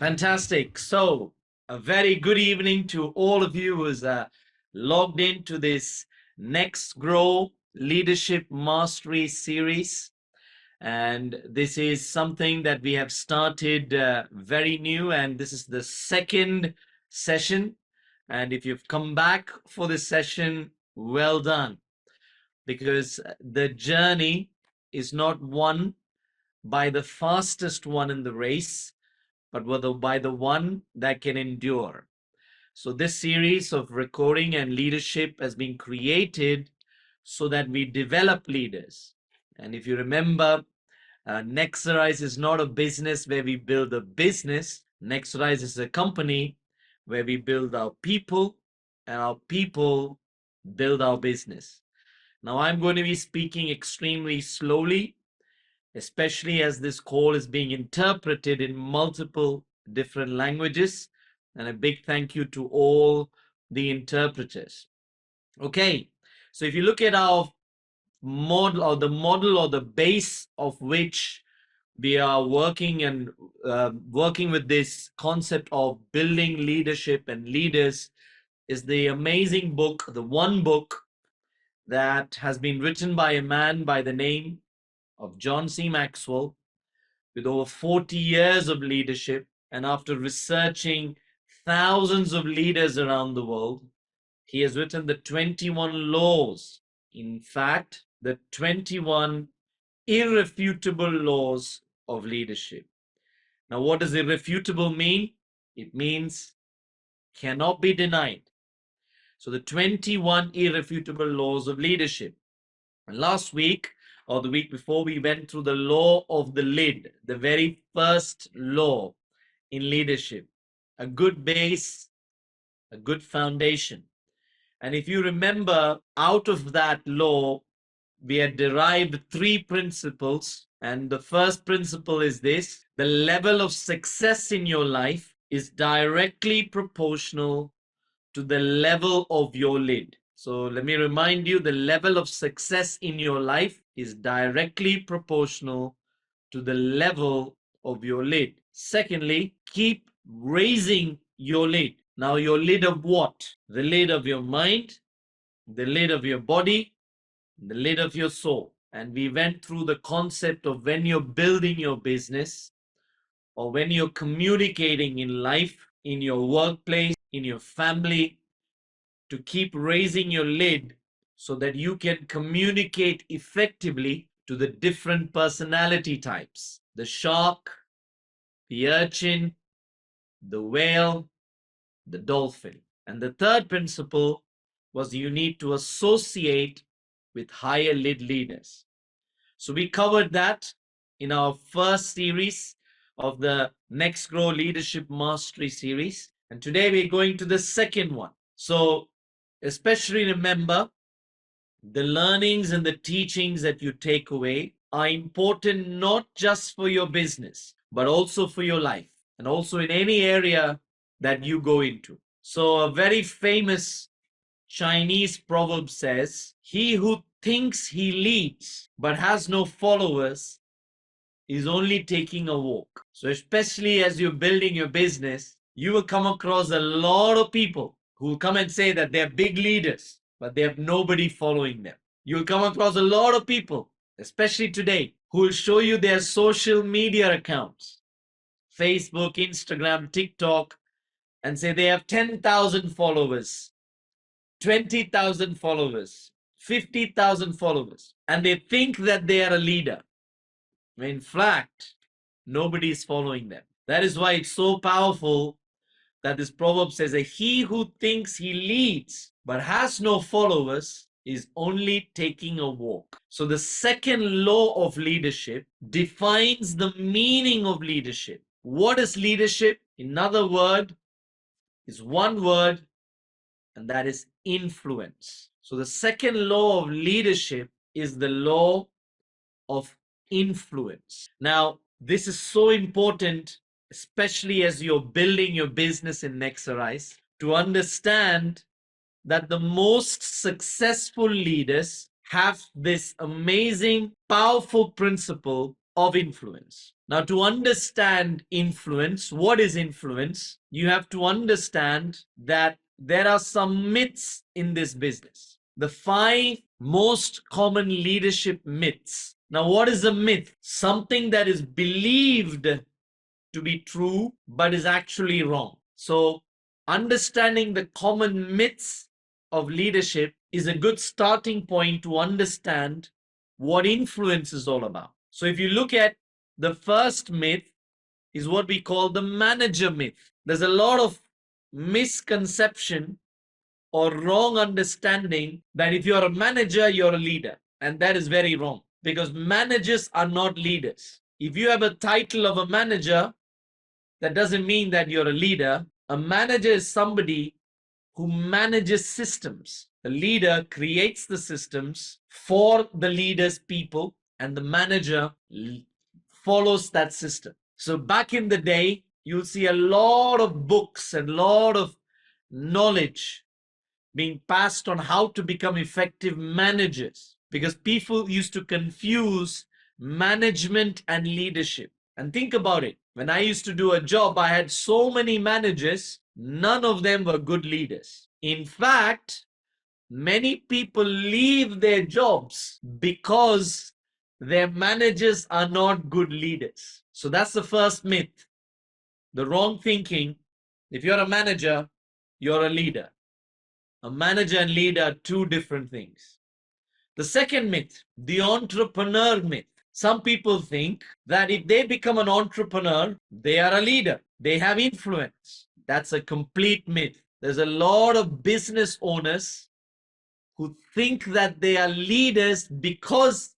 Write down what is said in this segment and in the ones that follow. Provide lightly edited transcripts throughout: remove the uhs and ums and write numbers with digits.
Fantastic. So, a very good evening to all of you who's logged into this NeX Grow Leadership Mastery series. And this is something that we have started very new, and this is the second session. And if you've come back for this session, well done, because the journey is not won by the fastest one in the race, but by the one that can endure. So this series of recording and leadership has been created so that we develop leaders. And if you remember, Nexterize is not a business where we build a business. Nexterize is a company where we build our people, and our people build our business. Now, I'm going to be speaking extremely slowly, especially as this call is being interpreted in multiple different languages. And a big thank you to all the interpreters. Okay, so if you look at our model or the base of which we are working and working with this concept of building leadership and leaders is the amazing book, the one book that has been written by a man by the name of John C. Maxwell, with over 40 years of leadership, and after researching thousands of leaders around the world, he has written the 21 laws. In fact, the 21 irrefutable laws of leadership. Now, what does irrefutable mean? It means cannot be denied. So the 21 irrefutable laws of leadership. And last week or the week before, we went through the law of the lid, the very first law in leadership. A good base, a good foundation. And if you remember, out of that law, we had derived three principles. And the first principle is this: the level of success in your life is directly proportional to the level of your lid. So let me remind you, the level of success in your life is directly proportional to the level of your lid. Secondly, keep raising your lid. Now, your lid of what? The lid of your mind, the lid of your body, the lid of your soul. And we went through the concept of when you're building your business or when you're communicating in life, in your workplace, in your family, to keep raising your lid so that you can communicate effectively to the different personality types: the shark, the urchin, the whale, the dolphin. And the third principle was you need to associate with higher lid leaders. So we covered that in our first series of the NeX Grow Leadership Mastery series. And today we're going to the second one. So especially remember, the learnings and the teachings that you take away are important not just for your business, but also for your life and also in any area that you go into. So a very famous Chinese proverb says, "He who thinks he leads but has no followers is only taking a walk." So especially as you're building your business, you will come across a lot of people who will come and say that they're big leaders, but they have nobody following them. You'll come across a lot of people, especially today, who will show you their social media accounts, Facebook, Instagram, TikTok, and say they have 10,000 followers, 20,000 followers, 50,000 followers, and they think that they are a leader. In fact, nobody is following them. That is why it's so powerful that this proverb says that he who thinks he leads but has no followers is only taking a walk. So the second law of leadership defines the meaning of leadership. What is leadership? Another word is one word, and that is influence. So the second law of leadership is the law of influence. Now, this is so important, especially as you're building your business in Nexterize, to understand that the most successful leaders have this amazing, powerful principle of influence. Now, to understand influence, what is influence? You have to understand that there are some myths in this business. The 5 most common leadership myths. Now, what is a myth? Something that is believed to be true but is actually wrong. So, understanding the common myths of leadership is a good starting point to understand what influence is all about. So, if you look at the first myth, is what we call the manager myth. There's a lot of misconception or wrong understanding that if you're a manager, you're a leader. And that is very wrong, because managers are not leaders. If you have a title of a manager, that doesn't mean that you're a leader. A manager is somebody who manages systems. The leader creates the systems for the leader's people, and the manager follows that system. So back in the day, you'll see a lot of books and a lot of knowledge being passed on how to become effective managers, because people used to confuse management and leadership. And think about it. When I used to do a job, I had so many managers, none of them were good leaders. In fact, many people leave their jobs because their managers are not good leaders. So that's the first myth. The wrong thinking. If you're a manager, you're a leader. A manager and leader are 2 different things. The second myth, the entrepreneur myth. Some people think that if they become an entrepreneur, they are a leader. They have influence. That's a complete myth. There's a lot of business owners who think that they are leaders because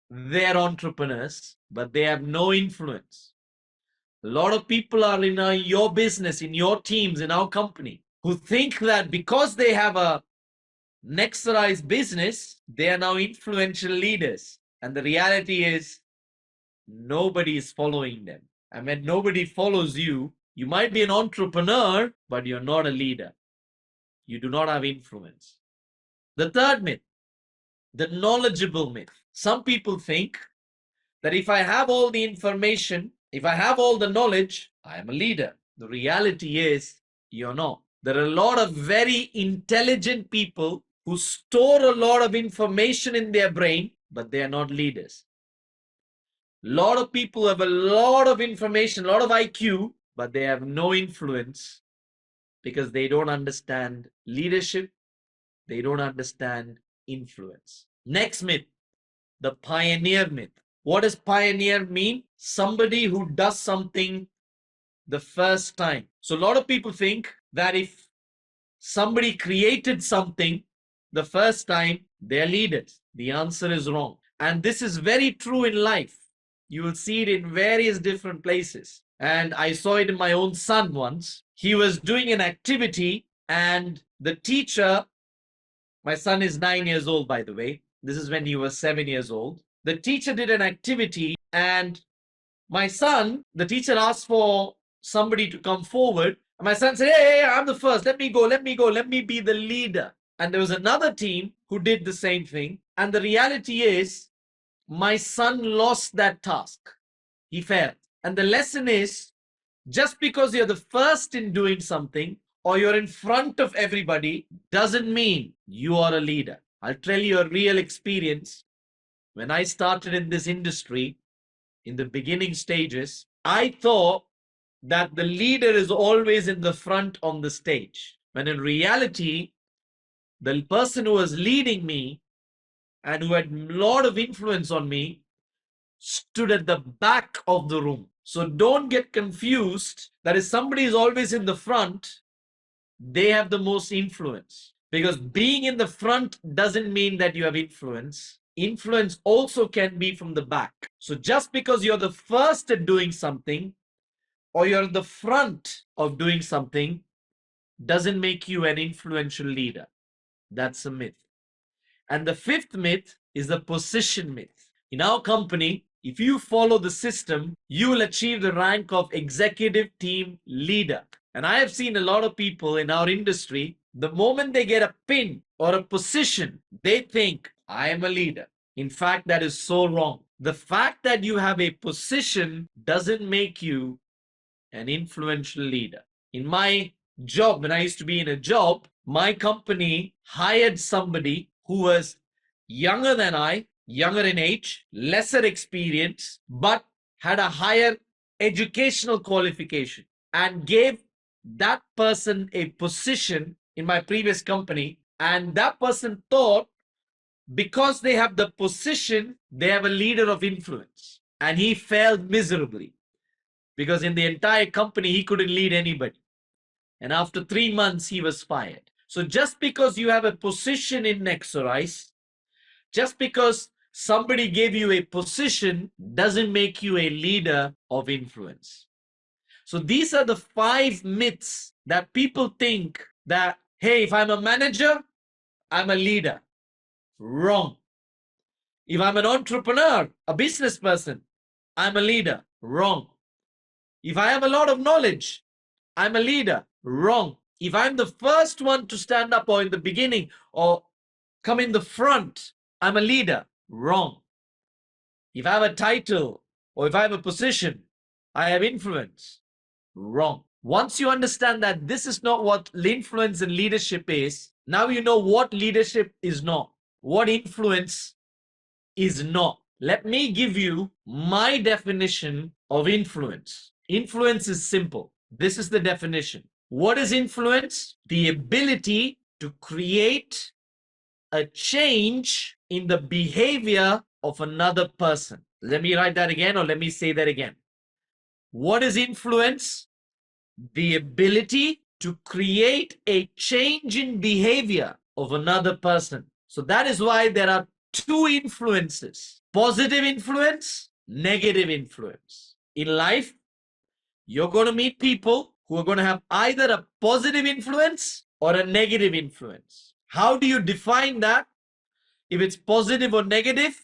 they're entrepreneurs, but they have no influence. A lot of people are in your business, in your teams, in our company, who think that because they have a NeX's business, they are now influential leaders. And the reality is, nobody is following them. And when nobody follows you, you might be an entrepreneur, but you're not a leader. You do not have influence. The third myth, the knowledgeable myth. Some people think that if I have all the information, if I have all the knowledge, I am a leader. The reality is, you're not. There are a lot of very intelligent people who store a lot of information in their brain, but they are not leaders. A lot of people have a lot of information, a lot of IQ, but they have no influence because they don't understand leadership. They don't understand influence. Next myth, the pioneer myth. What does pioneer mean? Somebody who does something the first time. So a lot of people think that if somebody created something the first time, they're leaders. The answer is wrong. And this is very true in life. You will see it in various different places. And I saw it in my own son once. He was doing an activity and the teacher, my son is 9 years old, by the way. This is when he was 7 years old. The teacher did an activity and my son, the teacher asked for somebody to come forward. And my son said, hey, I'm the first. Let me go. Let me be the leader. And there was another team who did the same thing. And the reality is, my son lost that task. He failed. And the lesson is, just because you're the first in doing something or you're in front of everybody doesn't mean you are a leader. I'll tell you a real experience. When I started in this industry, in the beginning stages, I thought that the leader is always in the front on the stage. When in reality, the person who was leading me and who had a lot of influence on me stood at the back of the room. So don't get confused that if somebody is always in the front, they have the most influence. Because being in the front doesn't mean that you have influence. Influence also can be from the back. So just because you're the first at doing something or you're in the front of doing something doesn't make you an influential leader. That's a myth. And the fifth myth is the position myth. In our company, if you follow the system, you will achieve the rank of executive team leader. And I have seen a lot of people in our industry, the moment they get a pin or a position, they think, I am a leader. In fact, that is so wrong. The fact that you have a position doesn't make you an influential leader. In my job, when I used to be in a job, my company hired somebody who was younger than I, younger in age, lesser experience, but had a higher educational qualification, and gave that person a position in my previous company. And that person thought because they have the position, they have a leader of influence. And he failed miserably because in the entire company, he couldn't lead anybody. And after 3 months, he was fired. So just because you have a position in NeXorize, just because somebody gave you a position doesn't make you a leader of influence. So these are the 5 myths that people think that, hey, if I'm a manager, I'm a leader. Wrong. If I'm an entrepreneur, a business person, I'm a leader. Wrong. If I have a lot of knowledge, I'm a leader. Wrong. If I'm the first one to stand up or in the beginning or come in the front, I'm a leader. Wrong. If I have a title or if I have a position, I have influence. Wrong. Once you understand that this is not what influence and leadership is, now you know what leadership is not, what influence is not. Let me give you my definition of influence. Influence is simple. This is the definition. What is influence? The ability to create a change in the behavior of another person. Let me write that again, or let me say that again. What is influence? The ability to create a change in behavior of another person. So that is why there are 2 influences: positive influence, negative influence. In life, you're going to meet people who are going to have either a positive influence or a negative influence. How do you define that? If it's positive or negative?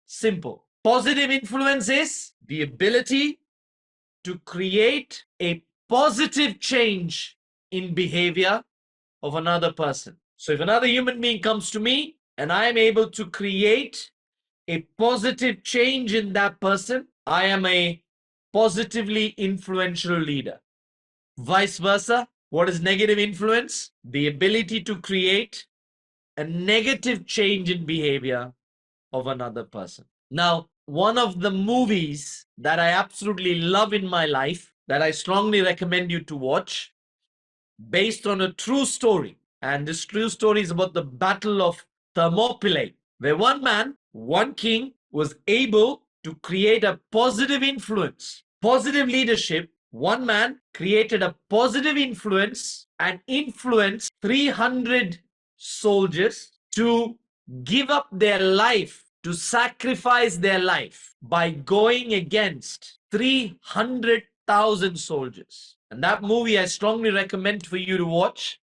Simple. Positive influence is the ability to create a positive change in behavior of another person. So if another human being comes to me and I am able to create a positive change in that person, I am a positively influential leader. Vice versa, what is negative influence? The ability to create a negative change in behavior of another person. Now, one of the movies that I absolutely love in my life, that I strongly recommend you to watch, based on a true story. And this true story is about the Battle of Thermopylae, where one man, one king, was able to create a positive influence, positive leadership. One man created a positive influence and influenced 300 soldiers to give up their life, to sacrifice their life by going against 300,000 soldiers. And that movie I strongly recommend for you to watch.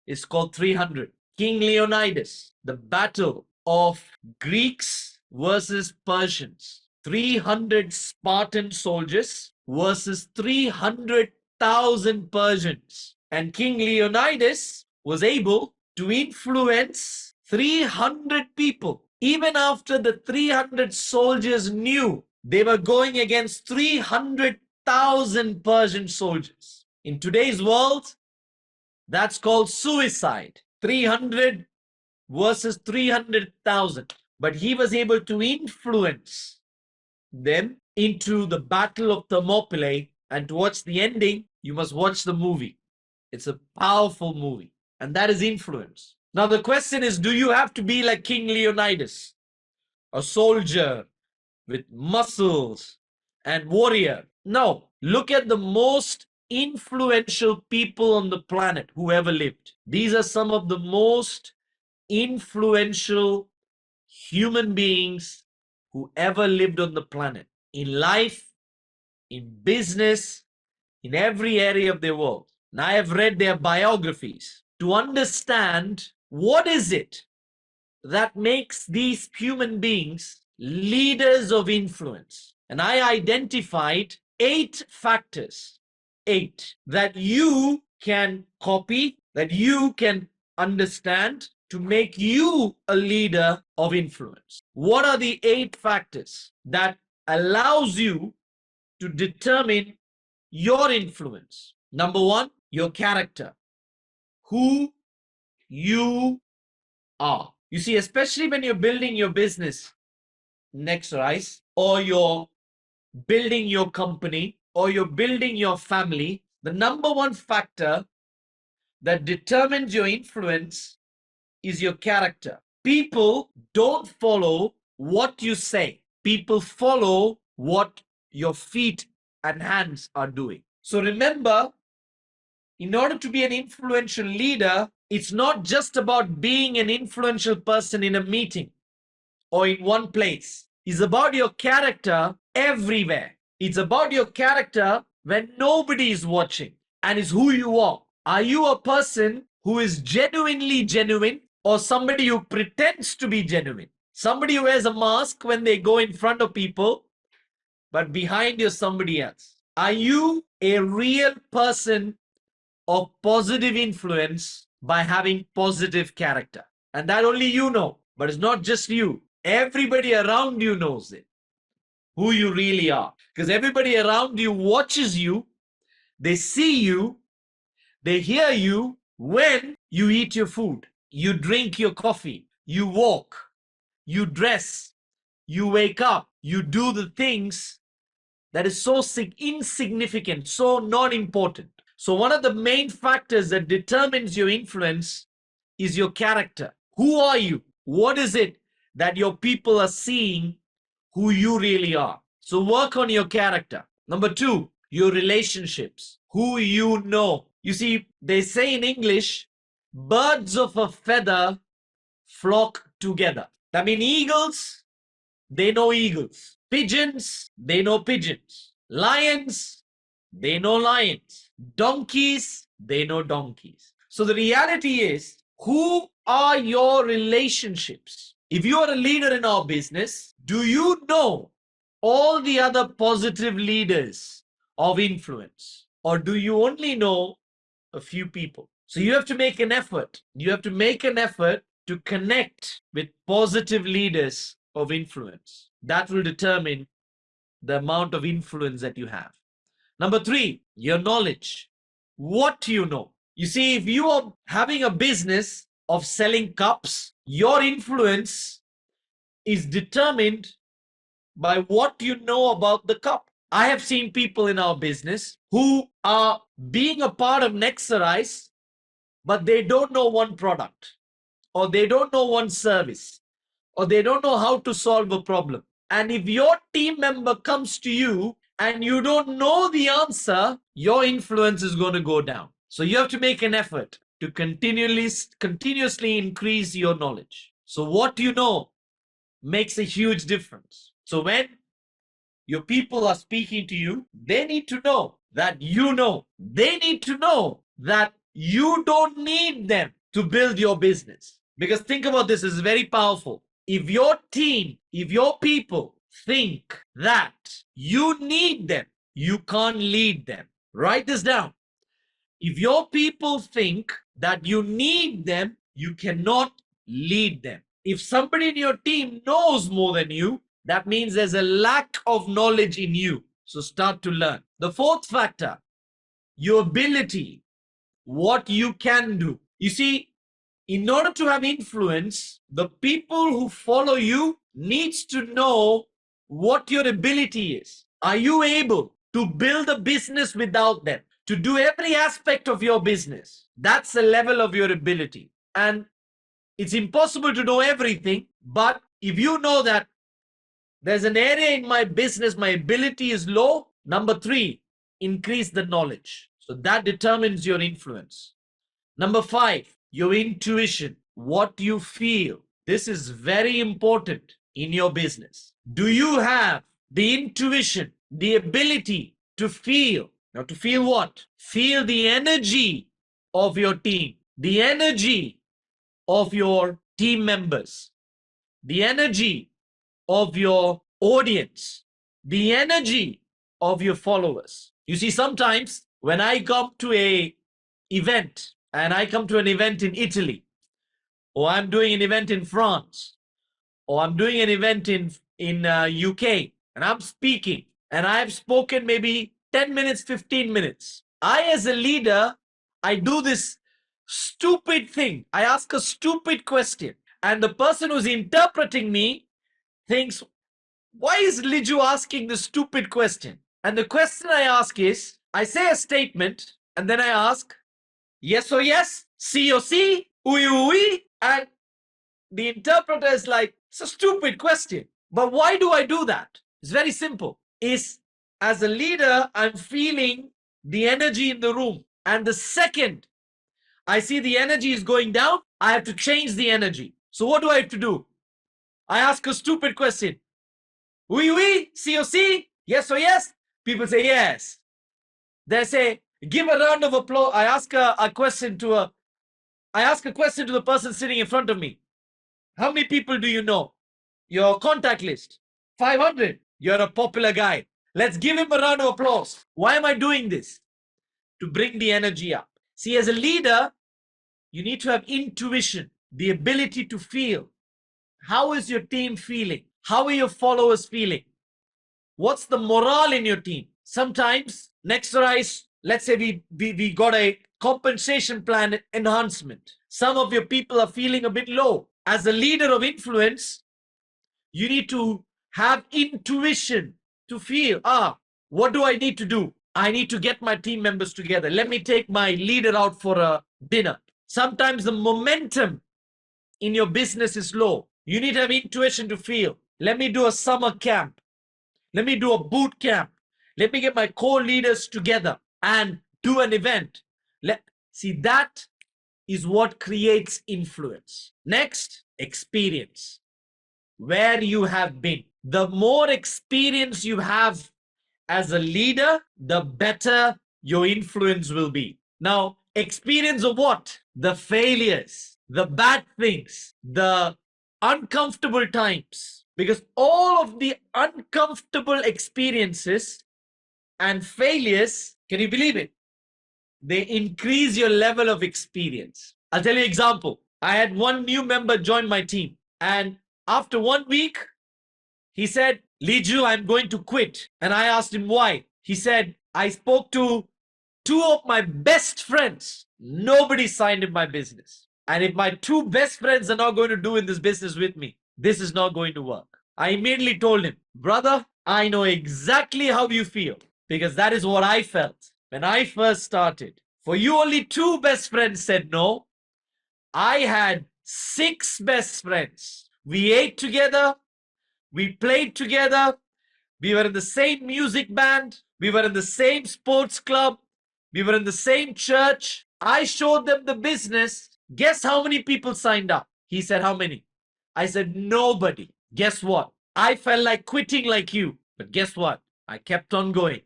It's called 300. King Leonidas, the battle of Greeks versus Persians. 300 Spartan soldiers versus 300,000 Persians. And King Leonidas was able to influence 300 people. Even after the 300 soldiers knew they were going against 300,000 Persian soldiers. In today's world, that's called suicide. 300 versus 300,000. But he was able to influence them into the Battle of Thermopylae. And to watch the ending, you must watch the movie. It's a powerful movie. And that is influence. Now the question is, do you have to be like King Leonidas? A soldier with muscles and warrior? No. Look at the most influential people on the planet who ever lived. These are some of the most influential human beings who ever lived on the planet. In life, in business, in every area of their world. And I have read their biographies to understand what is it that makes these human beings leaders of influence. And I identified 8 factors, 8, that you can copy, that you can understand, to make you a leader of influence? What are the 8 factors that allows you to determine your influence? Number 1, your character. Who you are. You see, especially when you're building your business, NeX Rise, or you're building your company, or you're building your family, the number 1 factor that determines your influence is your character. People don't follow what you say. People follow what your feet and hands are doing. So remember, in order to be an influential leader, it's not just about being an influential person in a meeting or in one place. It's about your character everywhere. It's about your character when nobody is watching, and it's who you are. Are you a person who is genuinely genuine, or somebody who pretends to be genuine? Somebody who wears a mask when they go in front of people, but behind you're somebody else. Are you a real person of positive influence by having positive character? And that only you know, but it's not just you. Everybody around you knows it, who you really are. Because everybody around you watches you, they see you, they hear you when you eat your food, you drink your coffee, you walk, you dress, you wake up, you do the things that is so insignificant, so not important. So one of the main factors that determines your influence is your character. Who are you? What is it that your people are seeing who you really are? So work on your character. Number 2, your relationships. Who you know. You see, they say in English, birds of a feather flock together. I mean, eagles, they know eagles. Pigeons, they know pigeons. Lions, they know lions. Donkeys, they know donkeys. So the reality is, who are your relationships? If you are a leader in our business, do you know all the other positive leaders of influence? Or do you only know a few people? So you have to make an effort. You have to make an effort to connect with positive leaders of influence. That will determine the amount of influence that you have. Number 3, your knowledge. What you know. You see, if you are having a business of selling cups, your influence is determined by what you know about the cup. I have seen people in our business who are being a part of NeX Rise, but they don't know one product, or they don't know one service, or they don't know how to solve a problem. And if your team member comes to you and you don't know the answer, your influence is going to go down. So you have to make an effort to continuously increase your knowledge. So what you know makes a huge difference. So when your people are speaking to you, they need to know that you know. They need to know that you don't need them to build your business. Because think about this, is very powerful. If your team, if your people think that you need them, you can't lead them. Write this down. If your people think that you need them, you cannot lead them. If somebody in your team knows more than you, that means there's a lack of knowledge in you. So start to learn. The 4th factor, your ability, what you can do. You see, in order to have influence, the people who follow you needs to know what your ability is. Are you able to build a business without them? To do every aspect of your business? That's the level of your ability. And it's impossible to know everything, but if you know that there's an area in my business, my ability is low, number 3, increase the knowledge. So that determines your influence. Number 5, your intuition, what you feel. This is very important in your business. Do you have the intuition, the ability to feel? Now, to feel what? Feel the energy of your team, the energy of your team members, the energy of your audience, the energy of your followers. You see, sometimes when I come to an event in Italy, or I'm doing an event in France, or I'm doing an event in UK, and I'm speaking, and I've spoken maybe 10 minutes, 15 minutes. I, as a leader, I do this stupid thing. I ask a stupid question, and the person who's interpreting me thinks, why is Liju asking this stupid question? And the question I ask is, I say a statement, and then I ask, yes or yes, C or C, ooey ooey, and the interpreter is like, it's a stupid question. But why do I do that? It's very simple. Is as a leader, I'm feeling the energy in the room. And the second I see the energy is going down, I have to change the energy. So what do I have to do? I ask a stupid question. Oui, C or C? Yes or yes? People say yes. They say, give a round of applause. I ask a question to the person sitting in front of me. How many people do you know? Your contact list. 500. You're a popular guy. Let's give him a round of applause. Why am I doing this? To bring the energy up. See, as a leader, you need to have intuition, the ability to feel. How is your team feeling? How are your followers feeling? What's the morale in your team? Sometimes, next rise, let's say we got a compensation plan enhancement. Some of your people are feeling a bit low. As a leader of influence, you need to have intuition to feel, what do I need to do? I need to get my team members together. Let me take my leader out for a dinner. Sometimes the momentum in your business is low. You need to have intuition to feel. Let me do a summer camp. Let me do a boot camp. Let me get my core leaders together and do an event. See, that is what creates influence. Next, experience. Where you have been. The more experience you have as a leader, the better your influence will be. Now, experience of what? The failures, the bad things, the uncomfortable times. Because all of the uncomfortable experiences and failures, can you believe it? They increase your level of experience. I'll tell you an example. I had one new member join my team, and after 1 week, he said, Liju, I'm going to quit. And I asked him why. He said, I spoke to 2 of my best friends. Nobody signed in my business. And if my 2 best friends are not going to do in this business with me, this is not going to work. I immediately told him, brother, I know exactly how you feel, because that is what I felt when I first started. For you, only 2 best friends said no. I had 6 best friends. We ate together. We played together. We were in the same music band. We were in the same sports club. We were in the same church. I showed them the business. Guess how many people signed up? He said, how many? I said, nobody. Guess what? I felt like quitting like you. But guess what? I kept on going.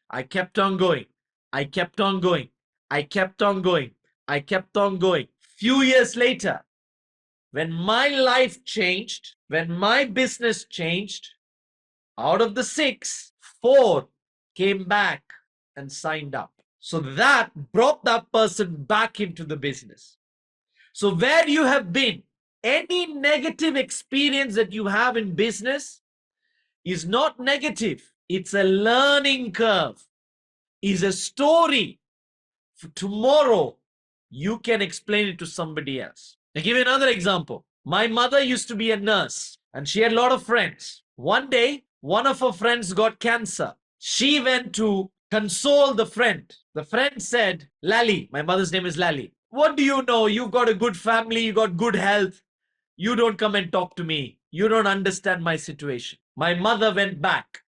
I kept on going. I kept on going. I kept on going. I kept on going. Few years later, when my life changed, when my business changed, out of the 6, 4 came back and signed up. So that brought that person back into the business. So where you have been, any negative experience that you have in business is not negative. It's a learning curve. Is a story. For tomorrow, you can explain it to somebody else. I'll give you another example. My mother used to be a nurse and she had a lot of friends. One day, one of her friends got cancer. She went to console the friend. The friend said, Lally, my mother's name is Lally. What do you know? You've got a good family, you got good health. You don't come and talk to me. You don't understand my situation. My mother went back.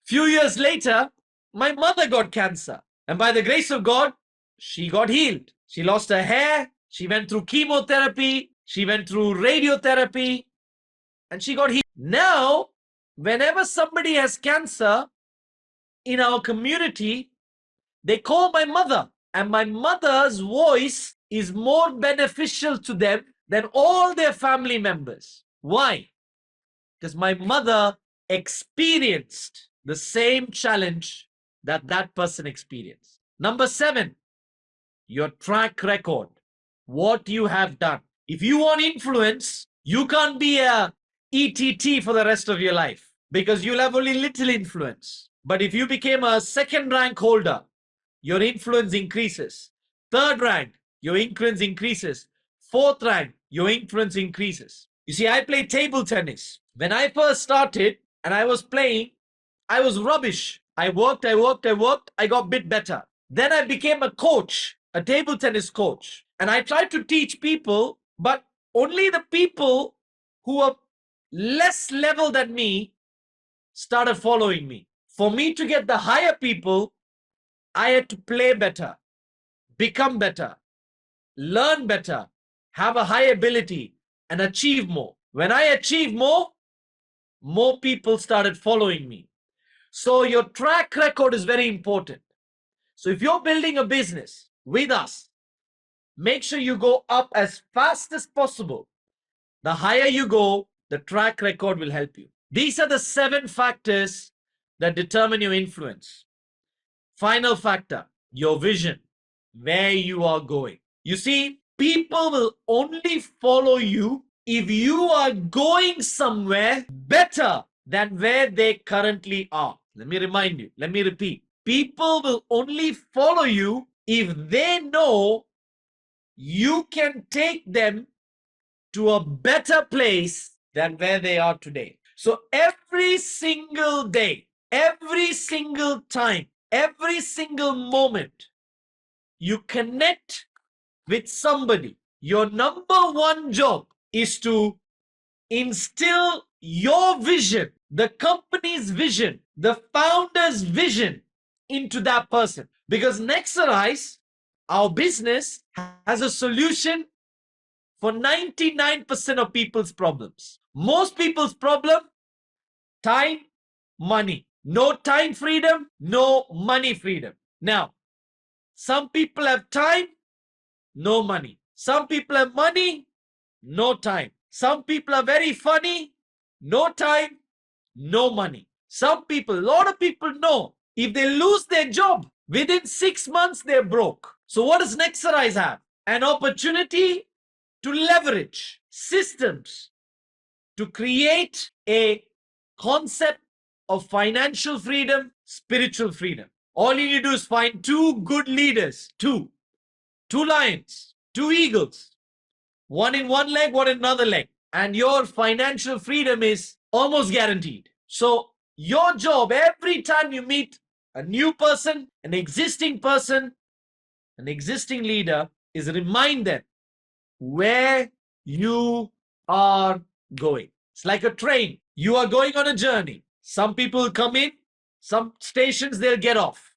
Few years later, my mother got cancer. And by the grace of God, she got healed. She lost her hair. She went through chemotherapy. She went through radiotherapy. And she got healed. Now, whenever somebody has cancer in our community, they call my mother. And my mother's voice is more beneficial to them than all their family members. Why? Because my mother experienced the same challenge that that person experienced. Number 7, your track record. What you have done. If you want influence, you can't be a ETT for the rest of your life because you'll have only little influence. But if you became a second rank holder, your influence increases. Third rank, your influence increases. Fourth rank, your influence increases. You see, I play table tennis. When I first started and I was playing, I was rubbish. I worked, I got a bit better. Then I became a coach, a table tennis coach. And I tried to teach people, but only the people who are less level than me started following me. For me to get the higher people, I had to play better, become better, learn better, have a high ability, and achieve more. When I achieved more people started following me. So your track record is very important. So if you're building a business with us, make sure you go up as fast as possible. The higher you go, the track record will help you. These are the 7 factors that determine your influence. Final factor, your vision, where you are going. You see, people will only follow you if you are going somewhere better than where they currently are. Let me remind you, let me repeat. People will only follow you if they know you can take them to a better place than where they are today. So every single day, every single time, every single moment, you connect with somebody. Your number one job is to instill your vision, the company's vision, the founder's vision into that person. Because NeX Arise, our business, has a solution for 99% of people's problems. Most people's problem, time, money. No time freedom, no money freedom. Now, some people have time, no money. Some people have money, no time. Some people are very funny, no time, no money. Some people, a lot of people know if they lose their job, within 6 months they're broke. So what does NeX Arise have? An opportunity to leverage systems to create a concept of financial freedom, spiritual freedom. All you need to do is find 2 good leaders, two lions, 2 eagles, one in one leg, one in another leg, and your financial freedom is almost guaranteed. So your job, every time you meet a new person, an existing leader, is remind them where you are going. It's like a train. You are going on a journey. Some people will come in, some stations they'll get off.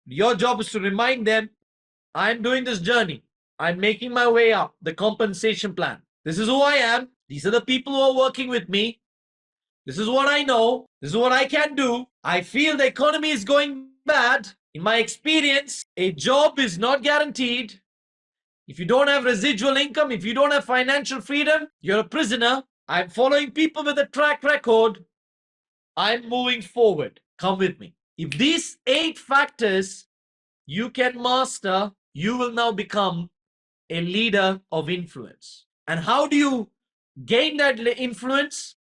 Your job is to remind them, I'm doing this journey. I'm making my way up the compensation plan. This is who I am. These are the people who are working with me. This is what I know. This is what I can do. I feel the economy is going bad. In my experience, a job is not guaranteed. If you don't have residual income, if you don't have financial freedom, you're a prisoner. I'm following people with a track record. I'm moving forward. Come with me. If these 8 factors you can master, you will now become a leader of influence. And how do you gain that influence?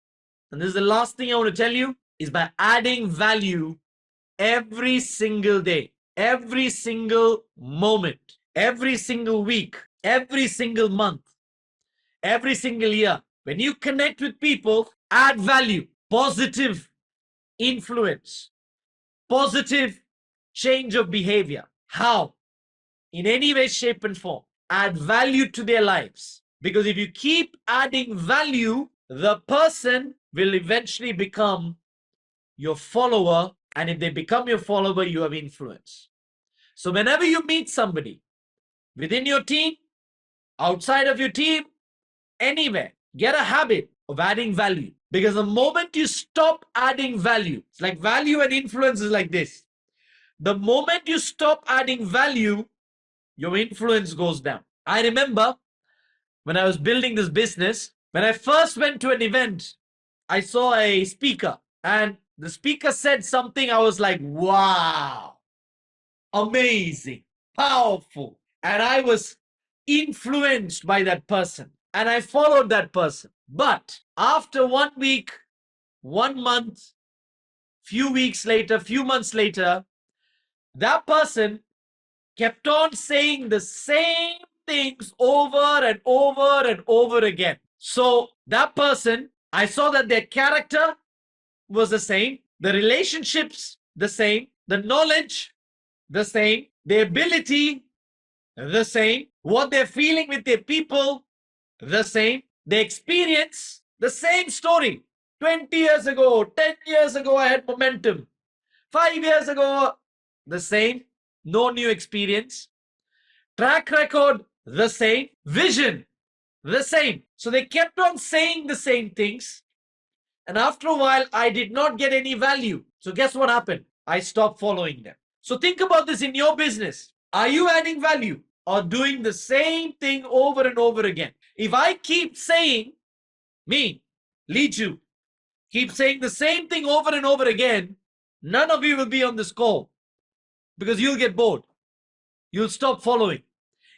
And this is the last thing I want to tell you, is by adding value every single day, every single moment, every single week, every single month, every single year. When you connect with people, add value, positive influence, positive change of behavior. How? In any way, shape, and form. Add value to their lives. Because if you keep adding value, the person will eventually become your follower. And if they become your follower, you have influence. So whenever you meet somebody within your team, outside of your team, anywhere, get a habit of adding value. Because the moment you stop adding value, it's like value and influence is like this. The moment you stop adding value, your influence goes down. I remember when I was building this business, when I first went to an event, I saw a speaker and the speaker said something. I was like, wow, amazing, powerful. And I was influenced by that person. and I followed that person. But after 1 week, 1 month, few weeks later, few months later, that person kept on saying the same things over and over and over again. So that person, I saw that their character was the same, the relationships the same, the knowledge the same, the ability the same, what they're feeling with their people the same, the experience the same story. 20 years ago, 10 years ago, I had momentum. 5 years ago, the same, no new experience. Track record, the same. Vision, the same. So they kept on saying the same things. And after a while, I did not get any value. So guess what happened? I stopped following them. So think about this in your business. Are you adding value or doing the same thing over and over again? If I keep saying, me, lead you, keep saying the same thing over and over again, none of you will be on this call because you'll get bored. You'll stop following.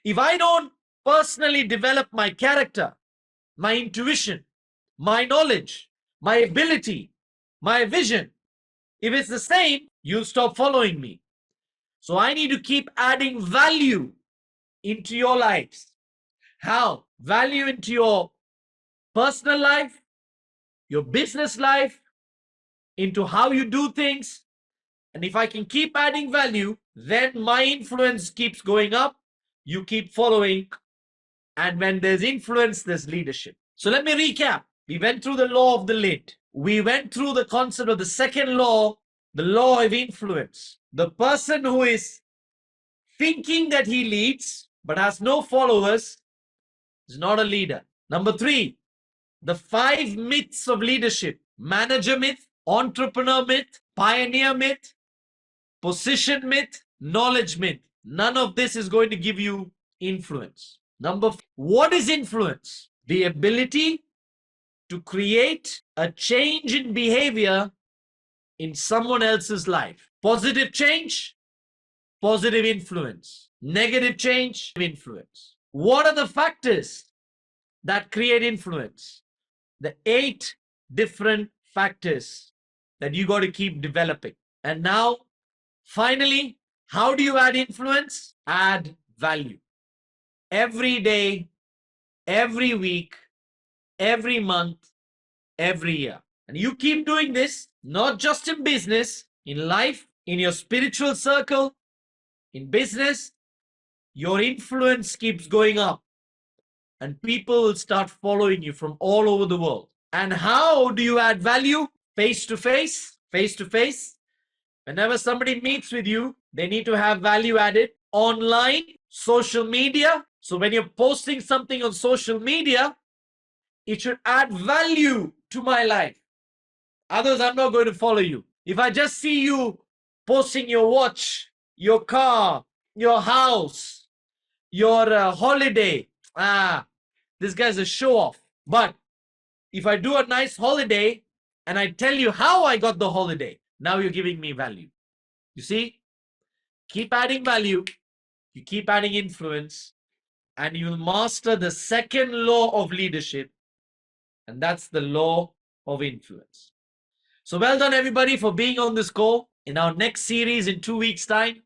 If I don't personally develop my character, my intuition, my knowledge, my ability, my vision, if it's the same, you'll stop following me. So I need to keep adding value into your lives. How? Value into your personal life, your business life, into how you do things. And if I can keep adding value, then my influence keeps going up. You keep following. And when there's influence, there's leadership. So let me recap. We went through the law of the lid. We went through the concept of the second law, the law of influence. The person who is thinking that he leads but has no followers is not a leader. Number 3, the 5 myths of leadership: manager myth, entrepreneur myth, pioneer myth, position myth, knowledge myth. None of this is going to give you influence. Number 4, what is influence? The ability to create a change in behavior in someone else's life. Positive change, positive influence. Negative change, influence. What are the factors that create influence? The 8 different factors that you got to keep developing. And now, finally, how do you add influence? Add value. Every day, every week, every month, every year. And you keep doing this, not just in business, in life, in your spiritual circle, in business, your influence keeps going up. And people will start following you from all over the world. And how do you add value? Face to face, face to face. Whenever somebody meets with you, they need to have value added. Online, social media. So when you're posting something on social media, it should add value to my life. Otherwise, I'm not going to follow you. If I just see you posting your watch, your car, your house, your holiday, this guy's a show off. But if I do a nice holiday and I tell you how I got the holiday, now you're giving me value. You see, keep adding value, you keep adding influence, and you'll master the second law of leadership, and that's the law of influence. So well done, everybody, for being on this call. In our next series in 2 weeks' time,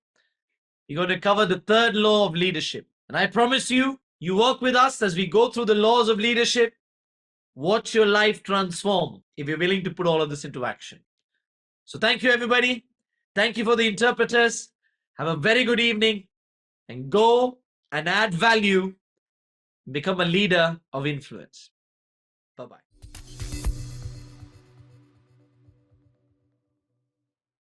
we're going to cover the third law of leadership. And I promise you, you work with us as we go through the laws of leadership, watch your life transform if you're willing to put all of this into action. So thank you, everybody. Thank you for the interpreters. Have a very good evening and go and add value, become a leader of influence. Bye-bye.